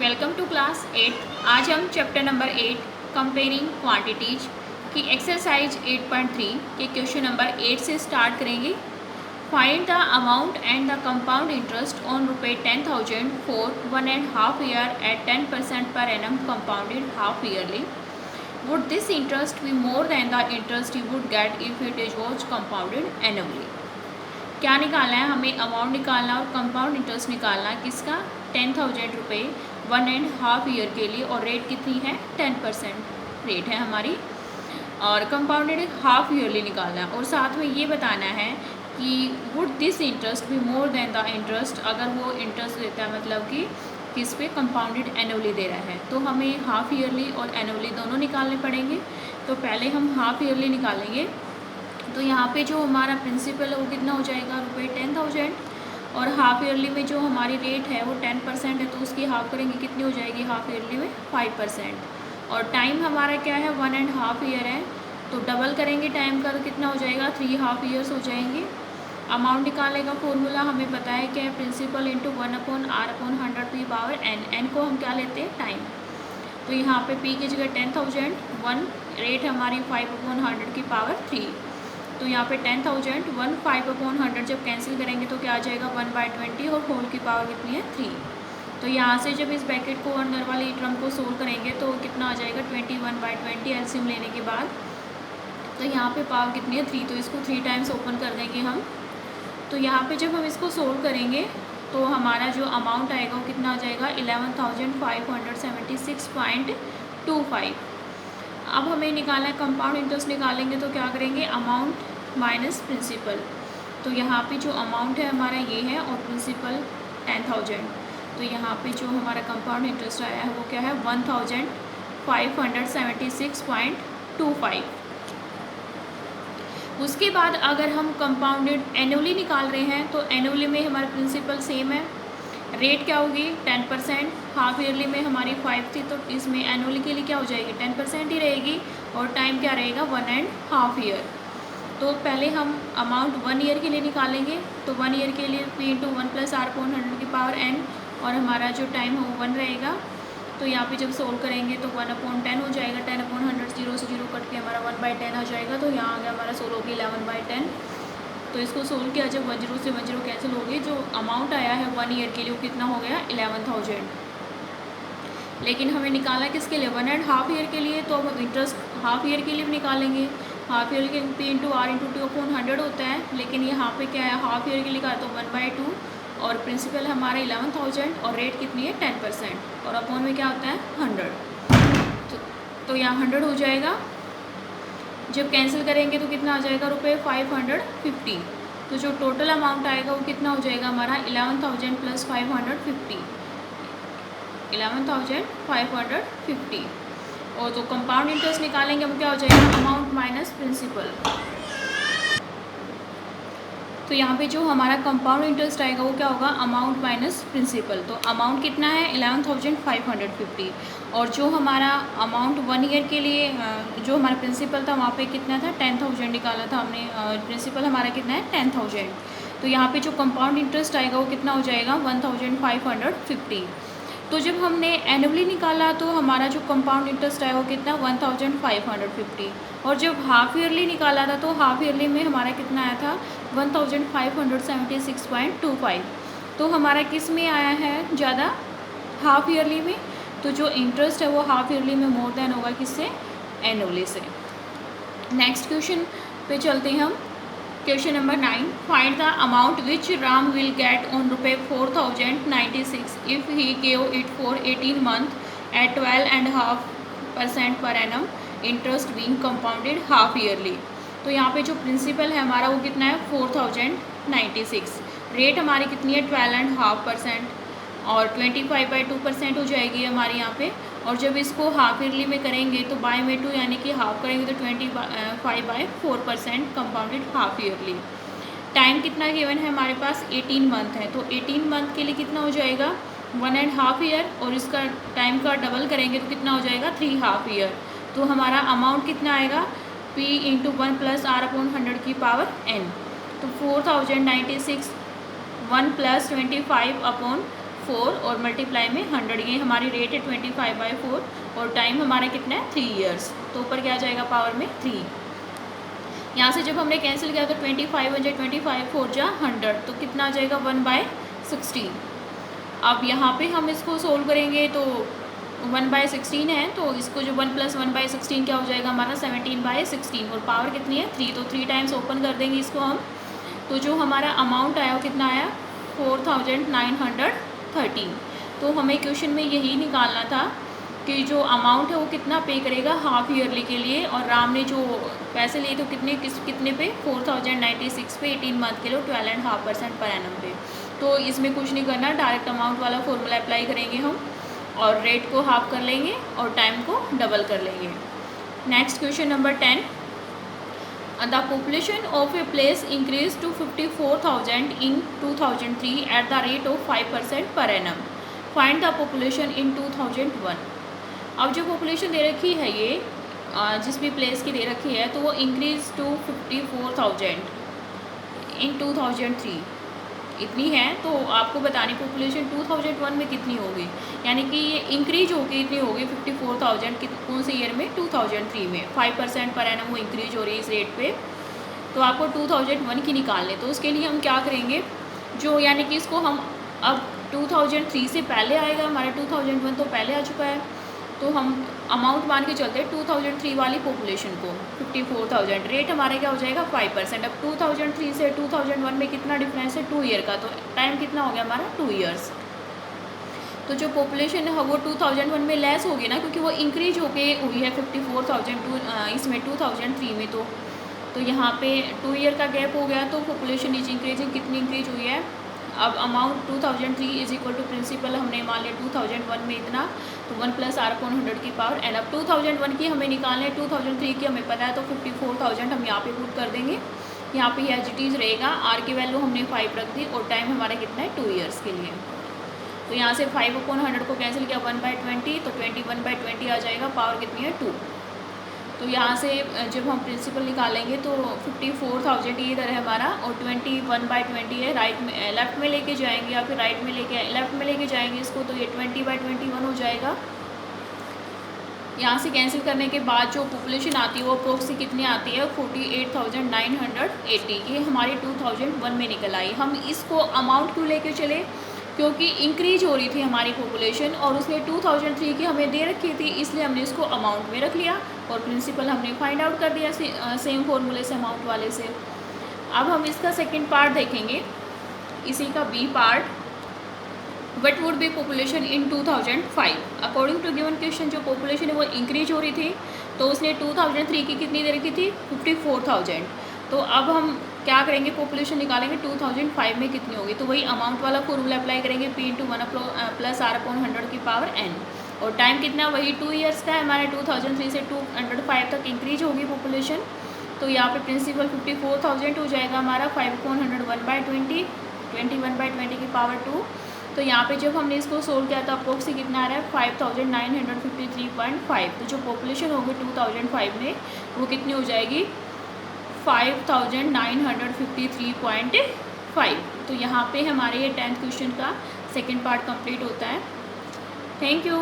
Welcome to class 8। आज हम chapter number 8 comparing quantities की एक्सरसाइज 8.3 के क्वेश्चन नंबर 8 से स्टार्ट करेंगे। Find the amount and the compound interest on ₹10,000 for 1.5 year at 10% per annum compounded half yearly. Would this interest be more than the interest you would get if it is was compounded annually. क्या निकालना है हमें? Amount निकालना और compound interest निकालना। किसका? 10,000 रुपये 1.5 year के लिए, और रेट कितनी है? 10% रेट है हमारी, और कंपाउंडेड हाफ ईयरली निकालना है। और साथ में ये बताना है कि would this interest be more than the interest, अगर वो इंटरेस्ट देता है मतलब कि किस पे? कंपाउंडेड एनुअली दे रहा है, तो हमें हाफ ईयरली और एनुअली दोनों निकालने पड़ेंगे। तो पहले हम हाफ ईयरली निकालेंगे। तो यहाँ पे जो हमारा प्रिंसिपल है वो कितना हो जाएगा? ₹10,000, और हाफ ईयरली में जो हमारी रेट है वो 10% है, तो उसकी हाफ करेंगे, कितनी हो जाएगी हाफ ईयरली में? 5%। और टाइम हमारा क्या है? 1.5 ईयर है, तो डबल करेंगे टाइम का, तो कितना हो जाएगा? 3.5 ईयर्स हो जाएंगे। अमाउंट निकालने का फॉर्मूला हमें पता है क्या है? Principal into 1/r/100p n। N को हम क्या लेते हैं? टाइम। तो यहाँ पे p की जगह 10,000, 1 रेट हमारी 5/100 तो यहाँ पे 10,000 1 5/100 जब कैंसिल करेंगे तो क्या आ जाएगा? 1/20, और होल की पावर कितनी है? 3। तो यहाँ से जब इस ब्रैकेट को अंदर वाली टर्म को सोल्व करेंगे तो कितना आ जाएगा? 21/20 एलसीएम लेने के बाद। तो यहाँ पे पावर कितनी है? 3, तो इसको 3 टाइम्स ओपन कर देंगे हम। तो यहाँ पे जब हम इसको सोल्व करेंगे तो हमारा जो अमाउंट आएगा वो कितना आ जाएगा? 11,576.25। अब हमें निकालना है कंपाउंड इंटरेस्ट। निकालेंगे तो क्या करेंगे? Amount minus principal. तो यहाँ पे जो अमाउंट है हमारा ये है, और प्रिंसिपल 10,000। तो यहाँ पे जो हमारा कंपाउंड इंटरेस्ट आया है वो क्या है? 1,576.25। उसके बाद अगर हम कंपाउंडेड एनुअली निकाल रहे हैं तो एनुअली में हमारा प्रिंसिपल सेम है, रेट क्या होगी? 10%। हाफ ईयरली में हमारी 5 थी, तो इसमें एनुअली के लिए क्या हो जाएगी? 10% ही रहेगी, और टाइम क्या रहेगा? 1.5 ईयर। तो पहले हम अमाउंट 1 ईयर के लिए निकालेंगे। तो 1 ईयर के लिए p इंटू 1+r/100n, और हमारा जो टाइम है वो 1 रहेगा। तो यहाँ पे जब सोल्व करेंगे तो 1/10 हो जाएगा। 10/100 0 से 0 कट के हमारा 1/10 आ जाएगा। तो यहाँ आ गया हमारा सोल्व होगी 11/10। तो इसको सोल्व किया जब 1 0 से 1 0 कैंसिल हो गई, जो अमाउंट आया है 1 ईयर के लिए वो कितना हो गया? 11,000। लेकिन हमें निकाला किसके लिए? 1.5 ईयर के लिए। तो अब इंटरेस्ट हाफ ईयर के लिए भी निकालेंगे। हाफ ईयर के p इंटू r इंटू 2/100 होता है, लेकिन यहाँ पे क्या है? हाफ ईयर के लिए का तो 1/2, और प्रिंसिपल हमारा 11,000, और रेट कितनी है? 10%, और अपॉन में क्या होता है? 100। तो यहाँ 100 हो जाएगा। जब कैंसिल करेंगे तो कितना आ जाएगा? ₹550। तो जो टोटल अमाउंट आएगा वो कितना हो जाएगा हमारा? 11,000 + 550, 11,550। और तो कंपाउंड इंटरेस्ट निकालेंगे हम, क्या हो जाएगा? Amount minus principal. तो यहाँ पे जो हमारा कंपाउंड इंटरेस्ट आएगा वो क्या होगा? Amount minus principal. तो अमाउंट कितना है? 11,550, और जो हमारा अमाउंट 1 ईयर के लिए जो हमारा प्रिंसिपल था वहाँ पे कितना था? 10,000 निकाला था हमने। प्रिंसिपल हमारा कितना है? 10,000। तो यहाँ पे जो कंपाउंड इंटरेस्ट आएगा वो कितना हो जाएगा? 1,550। तो जब हमने एनुअली निकाला तो हमारा जो कंपाउंड इंटरेस्ट आया वो कितना? 1,550। और जब हाफ ईयरली निकाला था तो हाफ ईयरली में हमारा कितना आया था? 1,576.25। तो हमारा किस में आया है ज़्यादा? हाफ ईयरली में। तो जो इंटरेस्ट है वो हाफ ईयरली में मोर देन होगा किससे? एनुअली से। नेक्स्ट क्वेश्चन पे चलते हैं हम। Question number 9। Find the amount which Ram will get on ₹4,096 if he give it for 18 month at 12.5% per annum, interest being compounded half yearly. तो यहाँ पे जो प्रिंसिपल है हमारा वो कितना है? 4,096। रेट हमारी कितनी है? 12.5%, और 25/2% हो जाएगी हमारी यहाँ पे। और जब इसको हाफ ईयरली में करेंगे तो बाय में 2 यानी कि हाफ करेंगे तो 25/4% कंपाउंडेड हाफ ईयरली। टाइम कितना गिवन है हमारे पास? 18 मंथ है। तो 18 मंथ के लिए कितना हो जाएगा? 1.5 ईयर, और इसका टाइम का डबल करेंगे तो कितना हो जाएगा? 3.5 ईयर। तो हमारा अमाउंट कितना आएगा? p into 1+r/100n। तो 4,096 1 + 25/4 4 और मल्टीप्लाई में 100। ये हमारी रेट है 25/4 और टाइम हमारा कितना है 3 ईयर्स। तो ऊपर क्या आ जाएगा पावर में 3। यहाँ से जब हमने कैंसिल किया तो 25 बन जाए 25 4 जा 100, तो कितना आ जाएगा 1/16। अब यहाँ पे हम इसको सोल्व करेंगे तो 1/16 है, तो इसको जो 1 + 1/16 क्या हो जाएगा हमारा 17/16 और पावर कितनी है 3, तो 3 टाइम्स ओपन कर देंगे इसको हम। तो जो हमारा अमाउंट आया वो कितना आया 4913। तो हमें क्वेश्चन में यही निकालना था कि जो अमाउंट है वो कितना पे करेगा हाफ ईयरली के लिए, और राम ने जो पैसे लिए तो कितने पे 4096 पे 18 मंथ के लिए 12.5% पर एनम पे। तो इसमें कुछ नहीं करना, डायरेक्ट अमाउंट वाला फॉर्मूला अप्लाई करेंगे हम और रेट को हाफ कर लेंगे और टाइम को डबल कर लेंगे। Next question number 10, the population of a place increase to 54,000 in 2003 at the rate of 5% per annum. Find the population in 2001। अब जो पॉपुलेशन दे रखी है ये जिस भी प्लेस की दे रखी है तो वो इंक्रीज़ टू 54,000 इन 2003 इतनी है। तो आपको बतानी पॉपुलेशन 2001 में कितनी होगी, यानी कि ये इंक्रीज होगी इतनी होगी 54,000 कौन से ईयर में 2003 में 5% पर एनम वो इंक्रीज हो रही है इस रेट पे। तो आपको 2001 की निकालने, तो उसके लिए हम क्या करेंगे जो यानी कि इसको हम अब 2003 से पहले आएगा, हमारा 2001 तो पहले आ चुका है, तो हम अमाउंट मान के चलते हैं 2003 वाली पॉपुलेशन को 54,000। रेट हमारा क्या हो जाएगा 5%। अब 2003 से 2001 में कितना डिफरेंस है 2 ईयर का, तो टाइम कितना हो गया हमारा 2 ईयर्स। तो जो पॉपुलेशन है वो 2001 में लेस होगी ना, क्योंकि वो इंक्रीज होके हुई है 54,000 इसमें 2003 में। तो यहाँ पे 2 ईयर का गैप हो गया, तो पॉपुलेशन इज इंक्रीजिंग कितनी इंक्रीज हुई है। अब amount 2003 is equal to principal हमने मान लिया 2001 में इतना, तो 1 + r/100 की पावर एन। अब 2001 की हमें निकालना है, 2003 की हमें पता है, तो 54,000 हम यहाँ पे पुट कर देंगे। यहाँ पे एज इट इज़ रहेगा, आर की वैल्यू हमने 5 रख दी और टाइम हमारा कितना है 2 ईयर्स के लिए। तो यहाँ से 5/100 को कैंसिल किया 1/20, तो 21/20 आ जाएगा, पावर कितनी है 2। तो यहाँ से जब हम प्रिंसिपल निकालेंगे तो 54,000 ये इधर है हमारा, और 21/20 है राइट में लेफ़्ट में लेके जाएंगे या फिर राइट में लेफ़्ट में लेके जाएंगे इसको, तो ये 20/21 हो जाएगा। यहाँ से कैंसिल करने के बाद जो पॉपुलेशन आती है वो अप्रोक्सी कितनी आती है 48,980, ये हमारी 2001 में निकल आई। हम इसको अमाउंट क्यों लेके चले, क्योंकि इंक्रीज हो रही थी हमारी पॉपुलेशन और उसने 2003 की हमें दे रखी थी, इसलिए हमने इसको अमाउंट में रख लिया और प्रिंसिपल हमने फाइंड आउट कर दिया सेम फॉर्मूले से अमाउंट वाले से। अब हम इसका सेकंड पार्ट देखेंगे, इसी का B part, what would be population in 2005। According to given question जो पॉपुलेशन है वो इंक्रीज हो रही थी, तो उसने 2003 की कितनी दे रखी थी 54,000। तो अब हम क्या करेंगे पॉपुलेशन निकालेंगे 2005 में कितनी होगी, तो वही अमाउंट वाला फॉर्मूला अप्लाई करेंगे P × 1 + r/100 की पावर n, और टाइम कितना वही 2 ईयर्स का है हमारे 2003 से 205 तक इंक्रीज होगी पॉपुलेशन। तो यहाँ पे प्रिंसिपल 54,000 हो जाएगा हमारा, 5/100 1/20 21/20 की पावर 2। तो यहाँ पे जब हमने इसको सोल्व किया था अप्रोक्सी कितना आ रहा है 5,953.5। तो जो पॉपुलेशन होगी 2005 में वो कितनी हो जाएगी 5,953.5। तो यहाँ पे हमारे ये 10th क्वेश्चन का सेकंड पार्ट कंप्लीट होता है। Thank you.